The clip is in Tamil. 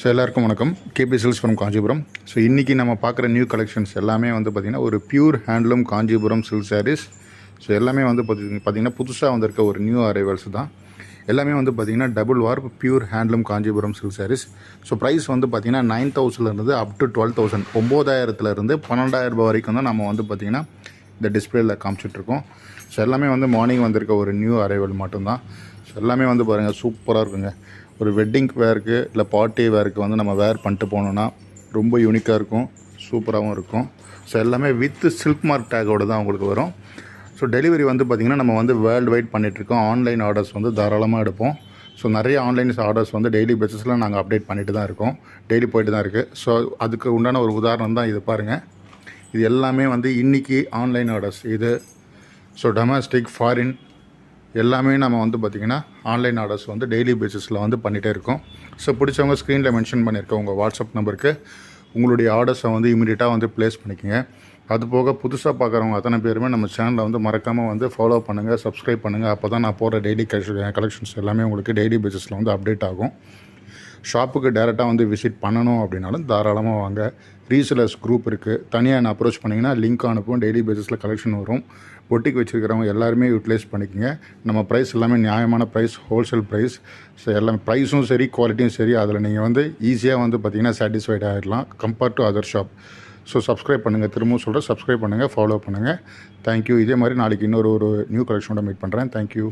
ஸோ எல்லாருக்கும் வணக்கம். KP silks from Kanchipuram. So இன்றைக்கி நம்ம பார்க்குற நியூ கலெக்ஷன்ஸ் எல்லாமே வந்து பார்த்திங்கன்னா ஒரு pure handloom Kanchipuram silk sarees. So எல்லாமே வந்து பார்த்திங்கன்னா புதுசாக வந்திருக்க ஒரு நியூ அரைவல்ஸ் தான். எல்லாமே வந்து பார்த்திங்கன்னா double warp pure handloom Kanchipuram silk sarees. So price வந்து பார்த்திங்கன்னா 9,000 அப் டு 12,000, 9,000 12,000 ரூபாய் வரைக்கும் தான் நம்ம வந்து பார்த்திங்கன்னா இந்த டிஸ்பிளேயில் காமிச்சிட்ருக்கோம். ஸோ எல்லாமே வந்து மார்னிங் வந்திருக்க ஒரு நியூ அரைவல் மட்டும்தான். ஸோ எல்லாமே வந்து பாருங்கள் சூப்பராக இருக்குங்க. ஒரு வெட்டிங் வேருக்கு இல்லை பார்ட்டி வேருக்கு வந்து நம்ம வேர் பண்ணிட்டு போனோன்னா ரொம்ப யூனிக்காக இருக்கும், சூப்பராகவும் இருக்கும். ஸோ எல்லாமே வித் சில்க் மார்க் டேக்கோடு தான் உங்களுக்கு வரும். ஸோ டெலிவரி வந்து பார்த்திங்கன்னா நம்ம வந்து வேர்ல்டு வைட் பண்ணிகிட்ருக்கோம். ஆன்லைன் ஆர்டர்ஸ் வந்து தாராளமாக எடுப்போம். ஸோ நிறைய ஆன்லைன் ஆர்டர்ஸ் வந்து டெய்லி பேசிஸில் நாங்கள் அப்டேட் பண்ணிட்டு தான் இருக்கோம். டெய்லி போயிட்டு தான் இருக்குது. ஸோ அதுக்கு உண்டான ஒரு உதாரணம் தான் இது பாருங்கள். இது எல்லாமே வந்து இன்றைக்கி ஆன்லைன் ஆர்டர்ஸ் இது. ஸோ டொமஸ்டிக் ஃபாரின் எல்லாமே நம்ம வந்து பார்த்திங்கன்னா ஆன்லைன் ஆர்டர்ஸ் வந்து டெய்லி பேசிஸில் வந்து பண்ணிகிட்டே இருக்கோம். ஸோ பிடிச்சவங்க ஸ்க்ரீனில் மென்ஷன் பண்ணியிருக்கோம் உங்கள் வாட்ஸ்அப் நம்பருக்கு உங்களுடைய ஆர்டர்ஸை வந்து இமீடியட்டாக வந்து ப்ளேஸ் பண்ணிக்கோங்க. அதுபோக புதுசாக பார்க்குறவங்க அத்தனை பேருமே நம்ம சேனலை வந்து மறக்காமல் வந்து ஃபாலோ பண்ணுங்கள், சப்ஸ்கிரைப் பண்ணுங்கள். அப்போ தான் நான் போடுற டெய்லி கலெக்ஷன்ஸ் எல்லாமே உங்களுக்கு டெய்லி பேசிஸில் வந்து அப்டேட் ஆகும். ஷாப்புக்கு டேரெக்டாக வந்து விசிட் பண்ணணும் அப்படின்னாலும் தாராளமாக வாங்க. ரீசேலர்ஸ் குரூப் இருக்குது. தனியாக என்ன அப்ரோச் பண்ணிங்கன்னா லிங்க் அனுப்பும். டெய்லி பேசிஸில் கலெக்ஷன் வரும். பொட்டிக்கு வச்சுருக்கிறவங்க எல்லாருமே யூட்டிலைஸ் பண்ணிக்கோங்க. நம்ம ப்ரைஸ் எல்லாமே நியாயமான ப்ரைஸ், ஹோல்சேல் ப்ரைஸ். ஸோ எல்லாமே ப்ரைஸும் சரி, குவாலிட்டியும் சரி, அதில் நீங்கள் வந்து ஈஸியாக வந்து பார்த்திங்கன்னா சாட்டிஸ்ஃபைட் ஆகிடலாம் compared to other shop. So subscribe பண்ணுங்கள். திரும்பவும் சொல்கிறேன், சப்ஸ்கிரைப் பண்ணுங்கள், ஃபாலோ பண்ணுங்கள். தேங்க்யூ. இதே மாதிரி நாளைக்கு இன்னொரு நியூ கலெக்ஷனோட மீட் பண்ணுறேன். தேங்க்யூ.